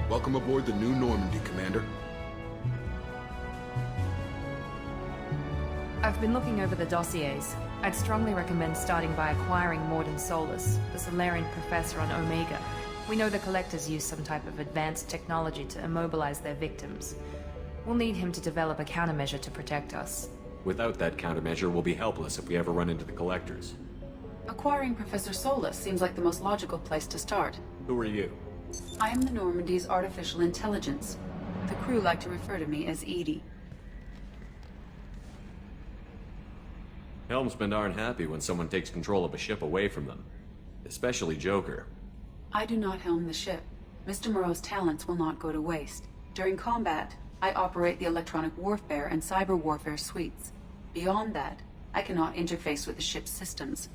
Welcome aboard the New Normandy, Commander. I've been looking over the dossiers. I'd strongly recommend starting by acquiring Morden Solus, the Solarian professor on Omega. We know the Collectors use some type of advanced technology to immobilize their victims. We'll need him to develop a countermeasure to protect us. Without that countermeasure, we'll be helpless if we ever run into the Collectors. Acquiring Professor Solus seems like the most logical place to start. Who are you? I am the Normandy's artificial intelligence. The crew like to refer to me as Edie. Helmsmen aren't happy when someone takes control of a ship away from them. Especially Joker. I do not helm the ship. Mr. Moreau's talents will not go to waste. During combat, I operate the electronic warfare and cyber warfare suites. Beyond that, I cannot interface with the ship's systems.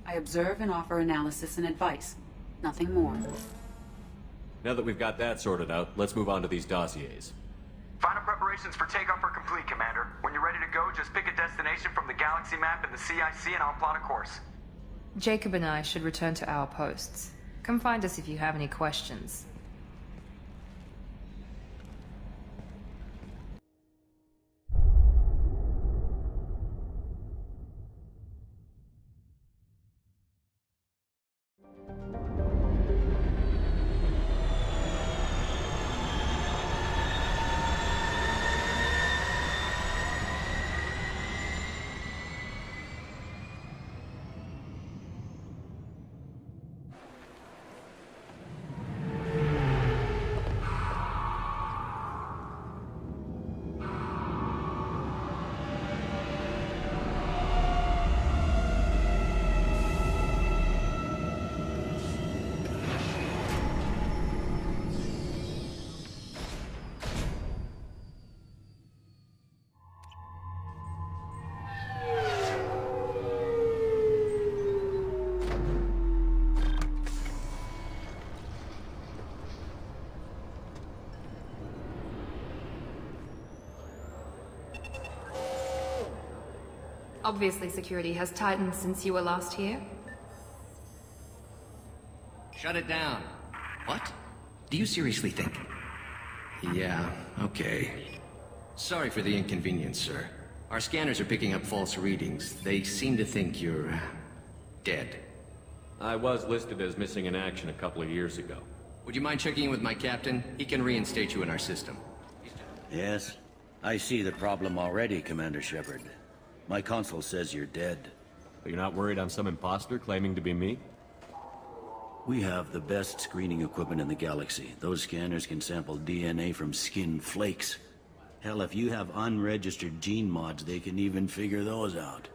I observe and offer analysis and advice. Nothing more. Now that we've got that sorted out, let's move on to these dossiers. Final preparations for takeoff are complete, Commander. When you're ready to go, just pick a destination from the galaxy map in the CIC and I'll plot a course. Jacob and I should return to our posts. Come find us if you have any questions. Obviously, security has tightened since you were last here. Shut it down. What? Do you seriously think? Yeah, okay. Sorry for the inconvenience, sir. Our scanners are picking up false readings. They seem to think you're... dead. I was listed as missing in action a couple of years ago. Would you mind checking in with my captain? He can reinstate you in our system. Yes. I see the problem already, Commander Shepard. My console says you're dead. But you're not worried I'm some imposter claiming to be me? We have the best screening equipment in the galaxy. Those scanners can sample DNA from skin flakes. Hell, if you have unregistered gene mods, they can even figure those out.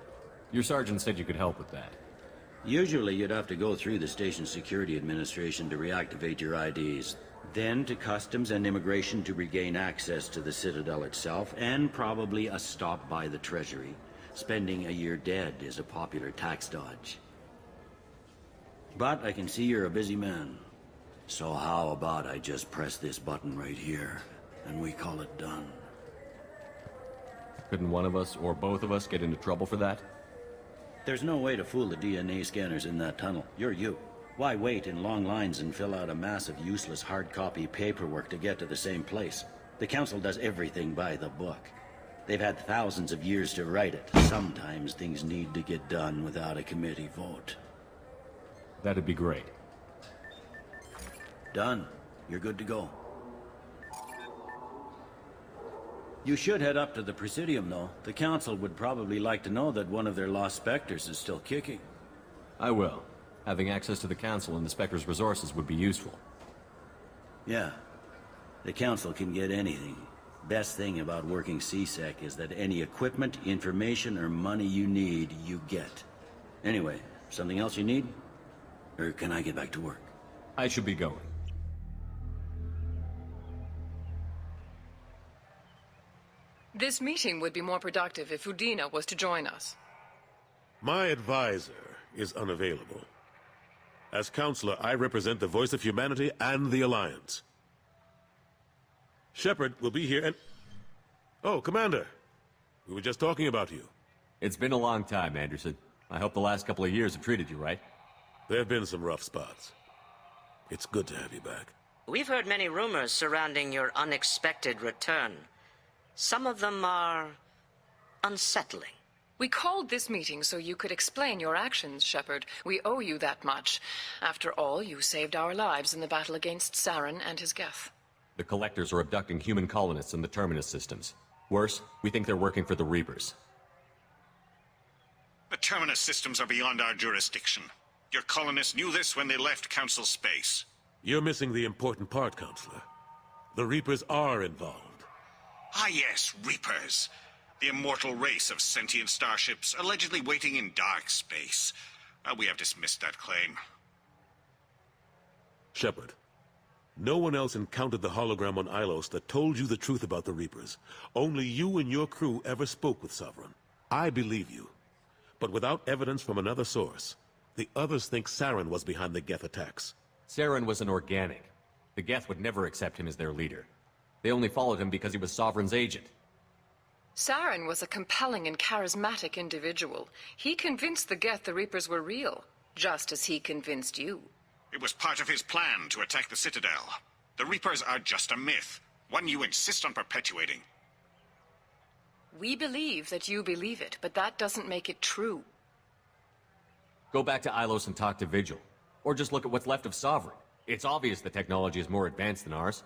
Your sergeant said you could help with that. Usually you'd have to go through the Station Security Administration to reactivate your IDs. Then to Customs and Immigration to regain access to the Citadel itself, and probably a stop by the Treasury. Spending a year dead is a popular tax dodge. But I can see you're a busy man. So how about I just press this button right here, and we call it done? Couldn't one of us, or both of us, get into trouble for that? There's no way to fool the DNA scanners in that tunnel. You're you. Why wait in long lines and fill out a mass of useless hard copy paperwork to get to the same place? The Council does everything by the book. They've had thousands of years to write it. Sometimes things need to get done without a committee vote. That'd be great. Done. You're good to go. You should head up to the Presidium, though. The Council would probably like to know that one of their lost Spectres is still kicking. I will. Having access to the Council and the Spectre's resources would be useful. Yeah. The Council can get anything. Best thing about working CSEC is that any equipment, information, or money you need, you get. Anyway, something else you need? Or can I get back to work? I should be going. This meeting would be more productive if Udina was to join us. My advisor is unavailable. As counselor, I represent the voice of humanity and the Alliance. Shepard will be here and... Oh, Commander. We were just talking about you. It's been a long time, Anderson. I hope the last couple of years have treated you right. There have been some rough spots. It's good to have you back. We've heard many rumors surrounding your unexpected return. Some of them are unsettling. We called this meeting so you could explain your actions, Shepard. We owe you that much. After all, you saved our lives in the battle against Saren and his Geth. The Collectors are abducting human colonists in the Terminus systems. Worse, we think they're working for the Reapers. The Terminus systems are beyond our jurisdiction. Your colonists knew this when they left Council space. You're missing the important part, Counselor. The Reapers are involved. Ah yes, Reapers. The immortal race of sentient starships allegedly waiting in dark space. We have dismissed that claim. Shepard, no one else encountered the hologram on Ilos that told you the truth about the Reapers. Only you and your crew ever spoke with Sovereign. I believe you. But without evidence from another source, the others think Saren was behind the Geth attacks. Saren was an organic. The Geth would never accept him as their leader. They only followed him because he was Sovereign's agent. Saren was a compelling and charismatic individual. He convinced the Geth the Reapers were real, just as he convinced you. It was part of his plan to attack the Citadel. The Reapers are just a myth, one you insist on perpetuating. We believe that you believe it, but that doesn't make it true. Go back to Ilos and talk to Vigil. Or just look at what's left of Sovereign. It's obvious the technology is more advanced than ours.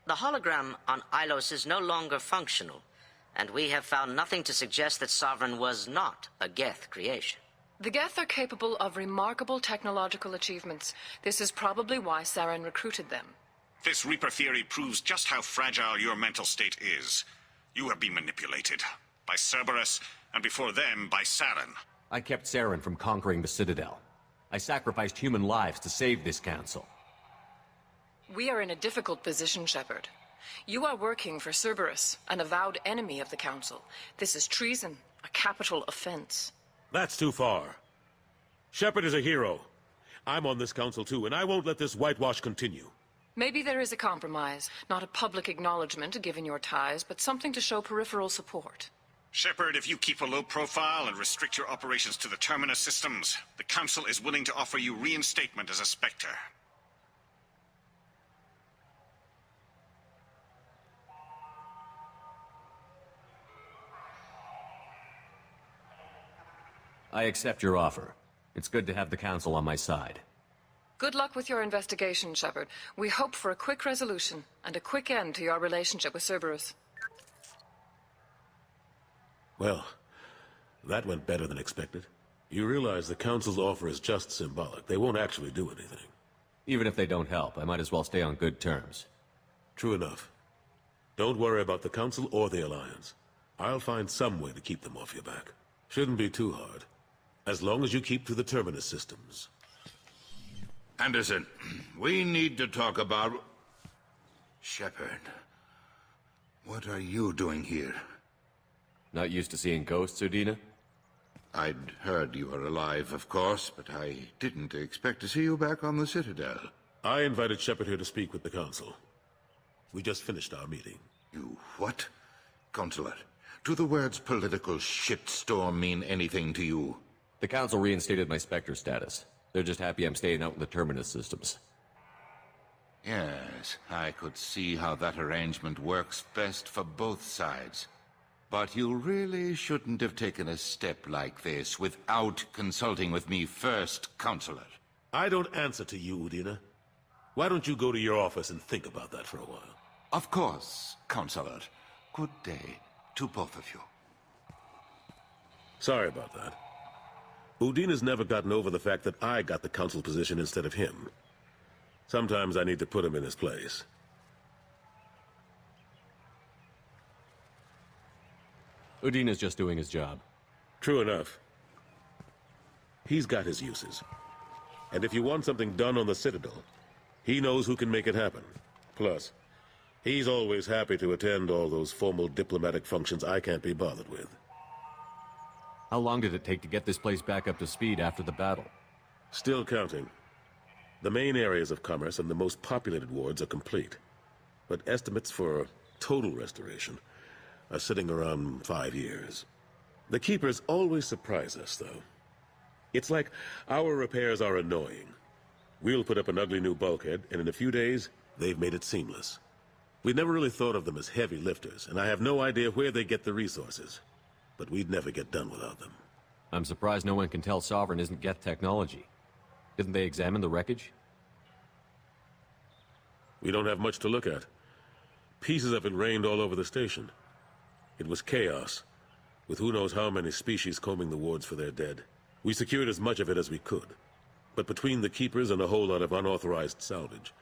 The hologram on Ilos is no longer functional, and we have found nothing to suggest that Sovereign was not a Geth creation. The Geth are capable of remarkable technological achievements. This is probably why Saren recruited them. This Reaper theory proves just how fragile your mental state is. You have been manipulated. By Cerberus, and before them, by Saren. I kept Saren from conquering the Citadel. I sacrificed human lives to save this council. We are in a difficult position, Shepard. You are working for Cerberus, an avowed enemy of the Council. This is treason, a capital offense. That's too far. Shepard is a hero. I'm on this council too, and I won't let this whitewash continue. Maybe there is a compromise. Not a public acknowledgement given your ties, but something to show peripheral support. Shepard, if you keep a low profile and restrict your operations to the Terminus systems, the Council is willing to offer you reinstatement as a Spectre. I accept your offer. It's good to have the Council on my side. Good luck with your investigation, Shepard. We hope for a quick resolution and a quick end to your relationship with Cerberus. Well, that went better than expected. You realize the Council's offer is just symbolic. They won't actually do anything. Even if they don't help, I might as well stay on good terms. True enough. Don't worry about the Council or the Alliance. I'll find some way to keep them off your back. Shouldn't be too hard. As long as you keep to the Terminus systems. Anderson, we need to talk about... Shepard. What are you doing here? Not used to seeing ghosts, Udina? I'd heard you were alive, of course, but I didn't expect to see you back on the Citadel. I invited Shepard here to speak with the Council. We just finished our meeting. You what? Counselor, do the words political shitstorm mean anything to you? The Council reinstated my Spectre status. They're just happy I'm staying out in the Terminus systems. Yes, I could see how that arrangement works best for both sides. But you really shouldn't have taken a step like this without consulting with me first, Counselor. I don't answer to you, Udina. Why don't you go to your office and think about that for a while? Of course, Counselor. Good day to both of you. Sorry about that. Udina's never gotten over the fact that I got the Council position instead of him. Sometimes I need to put him in his place. Udina's just doing his job. True enough. He's got his uses. And if you want something done on the Citadel, he knows who can make it happen. Plus, he's always happy to attend all those formal diplomatic functions I can't be bothered with. How long did it take to get this place back up to speed after the battle? Still counting. The main areas of commerce and the most populated wards are complete. But estimates for total restoration are sitting around 5 years. The Keepers always surprise us, though. It's like our repairs are annoying, We'll put up an ugly new bulkhead, and in a few days, they've made it seamless. We never really thought of them as heavy lifters, and I have no idea where they get the resources. But we'd never get done without them. I'm surprised no one can tell Sovereign isn't Geth technology. Didn't they examine the wreckage? We don't have much to look at. Pieces of it rained all over the station. It was chaos, with who knows how many species combing the wards for their dead. We secured as much of it as we could. But between the Keepers and a whole lot of unauthorized salvage,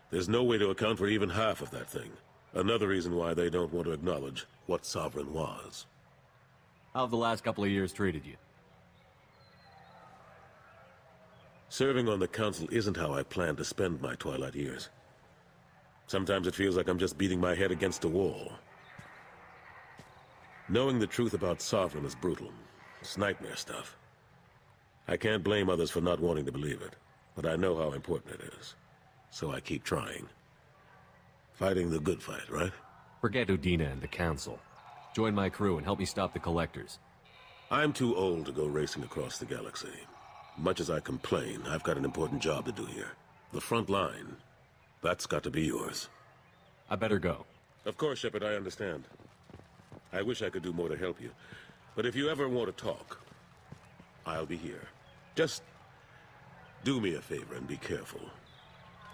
there's no way to account for even half of that thing. Another reason why they don't want to acknowledge what Sovereign was. How have the last couple of years treated you? Serving on the Council isn't how I planned to spend my twilight years. Sometimes it feels like I'm just beating my head against a wall. Knowing the truth about Sovereign is brutal. It's nightmare stuff. I can't blame others for not wanting to believe it, but I know how important it is. So I keep trying. Fighting the good fight, right? Forget Udina and the Council. Join my crew and help me stop the Collectors. I'm too old to go racing across the galaxy. Much as I complain, I've got an important job to do here. The front line. That's got to be yours. I better go. Of course, Shepard, I understand. I wish I could do more to help you. But if you ever want to talk, I'll be here. Just do me a favor and be careful.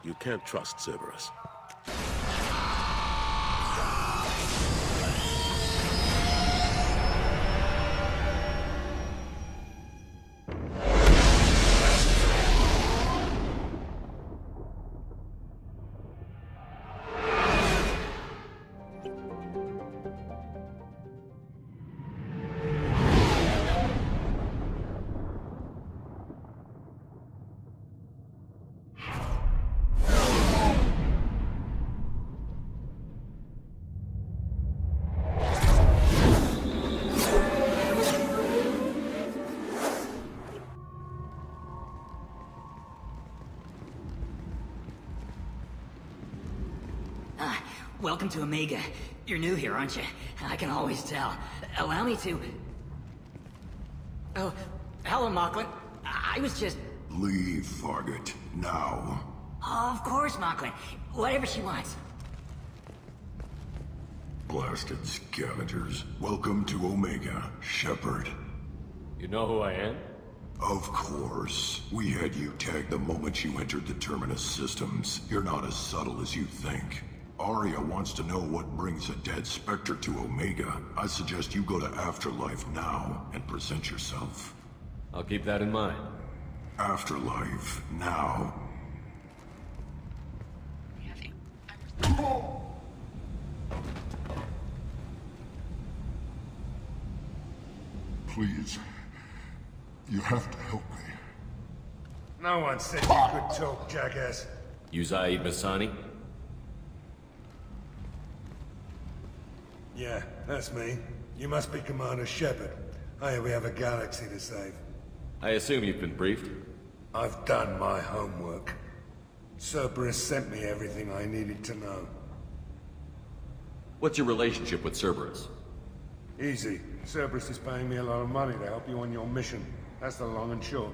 You can't trust Cerberus. Welcome to Omega. You're new here, aren't you? I can always tell. Allow me to... Oh, hello, Mocklin. I was just... Leave, Fargate. Now. Oh, of course, Mocklin. Whatever she wants. Blasted scavengers. Welcome to Omega, Shepard. You know who I am? Of course. We had you tagged the moment you entered the Terminus systems. You're not as subtle as you think. Arya wants to know what brings a dead Spectre to Omega. I suggest you go to Afterlife now and present yourself. I'll keep that in mind. Afterlife, now. Please. You have to help me. No one said you could talk, jackass. You Zaid Masani? Yeah, that's me. You must be Commander Shepard. I hear we have a galaxy to save. I assume you've been briefed? I've done my homework. Cerberus sent me everything I needed to know. What's your relationship with Cerberus? Easy. Cerberus is paying me a lot of money to help you on your mission. That's the long and short.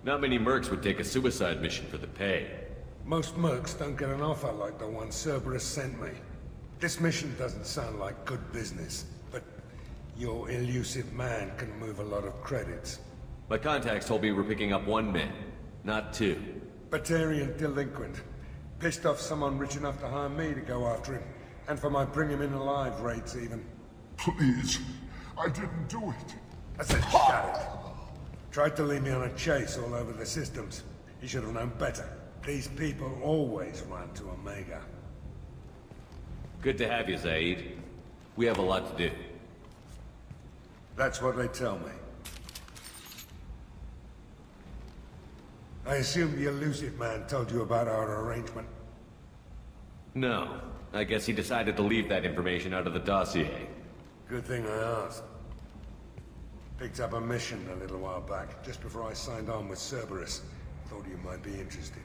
Not many mercs would take a suicide mission for the pay. Most mercs don't get an offer like the one Cerberus sent me. This mission doesn't sound like good business, but your elusive man can move a lot of credits. My contacts told me we're picking up one man, not two. Batarian delinquent. Pissed off someone rich enough to hire me to go after him. And for my bring him in alive rates even. Please. I didn't do it. I said shut it. Tried to lead me on a chase all over the systems. He should have known better. These people always run to Omega. Good to have you, Zaid. We have a lot to do. That's what they tell me. I assume the elusive man told you about our arrangement. No. I guess he decided to leave that information out of the dossier. Good thing I asked. Picked up a mission a little while back, just before I signed on with Cerberus. Thought you might be interested.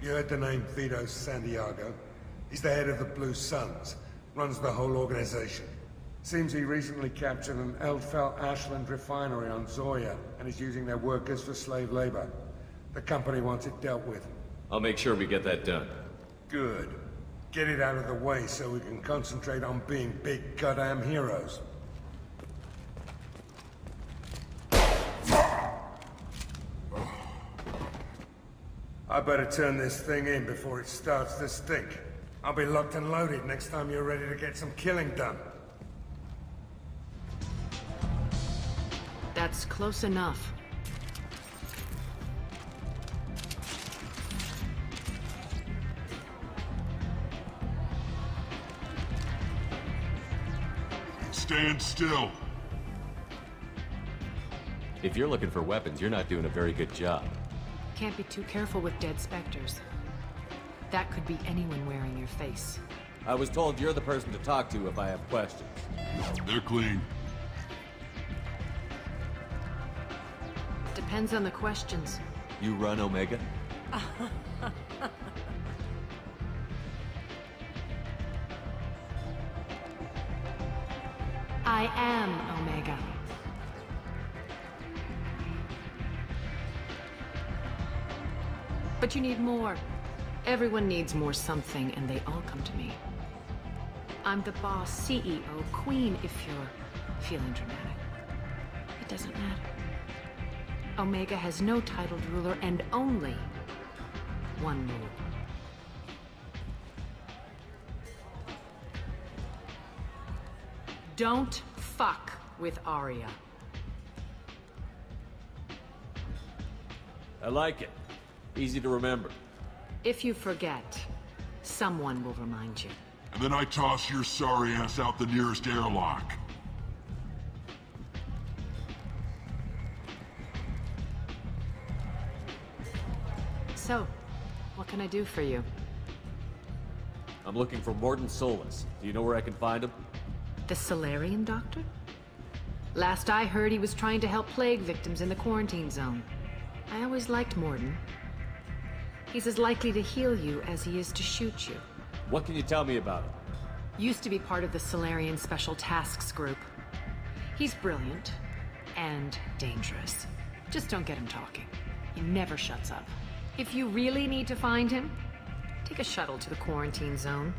You heard the name Vito Santiago? He's the head of the Blue Suns, runs the whole organization. Seems he recently captured an Eldfell Ashland refinery on Zoya, and is using their workers for slave labor. The company wants it dealt with. I'll make sure we get that done. Good. Get it out of the way so we can concentrate on being big goddamn heroes. I better turn this thing in before it starts to stink. I'll be locked and loaded next time you're ready to get some killing done. That's close enough. Stand still. If you're looking for weapons, you're not doing a very good job. Can't be too careful with dead specters. That could be anyone wearing your face. I was told you're the person to talk to if I have questions. They're clean. Depends on the questions. You run Omega? I am Omega. But you need more. Everyone needs more something, and they all come to me. I'm the boss, CEO, queen, if you're feeling dramatic. It doesn't matter. Omega has no titled ruler and only one rule. Don't fuck with Arya. I like it. Easy to remember. If you forget, someone will remind you. And then I toss your sorry ass out the nearest airlock. So, what can I do for you? I'm looking for Mordin Solus. Do you know where I can find him? The Salarian doctor? Last I heard, he was trying to help plague victims in the quarantine zone. I always liked Mordin. He's as likely to heal you as he is to shoot you. What can you tell me about him? Used to be part of the Salarian Special Tasks Group. He's brilliant and dangerous. Just don't get him talking. He never shuts up. If you really need to find him, take a shuttle to the quarantine zone.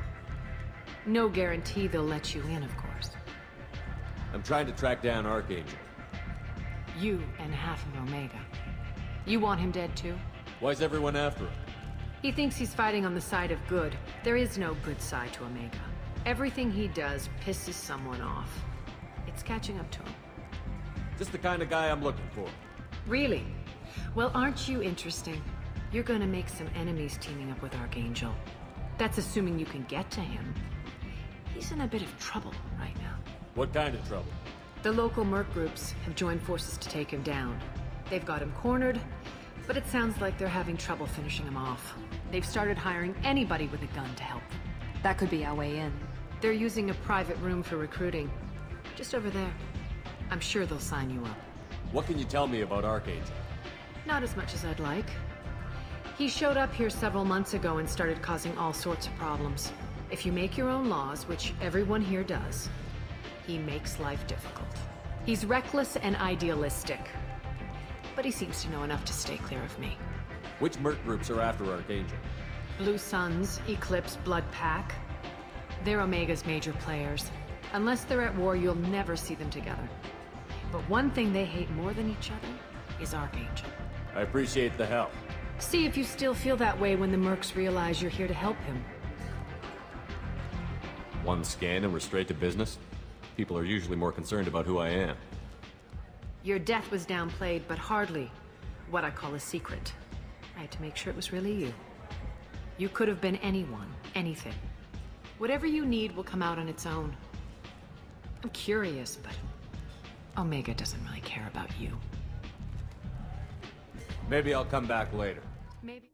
No guarantee they'll let you in, of course. I'm trying to track down Archangel. You and half of Omega. You want him dead too? Why's everyone after him? He thinks he's fighting on the side of good. There is no good side to Omega. Everything he does pisses someone off. It's catching up to him. Just the kind of guy I'm looking for. Really? Well, aren't you interesting? You're gonna make some enemies teaming up with Archangel. That's assuming you can get to him. He's in a bit of trouble right now. What kind of trouble? The local merc groups have joined forces to take him down. They've got him cornered, but it sounds like they're having trouble finishing him off. They've started hiring anybody with a gun to help them. That could be our way in. They're using a private room for recruiting. Just over there. I'm sure they'll sign you up. What can you tell me about Archangel? Not as much as I'd like. He showed up here several months ago and started causing all sorts of problems. If you make your own laws, which everyone here does, he makes life difficult. He's reckless and idealistic. But he seems to know enough to stay clear of me. Which merc groups are after Archangel? Blue Suns, Eclipse, Blood Pack. They're Omega's major players. Unless they're at war, you'll never see them together. But one thing they hate more than each other is Archangel. I appreciate the help. See if you still feel that way when the mercs realize you're here to help him. One scan and we're straight to business? People are usually more concerned about who I am. Your death was downplayed, but hardly what I call a secret. I had to make sure it was really you. You could have been anyone, anything. Whatever you need will come out on its own. I'm curious, but Omega doesn't really care about you. Maybe I'll come back later. Maybe.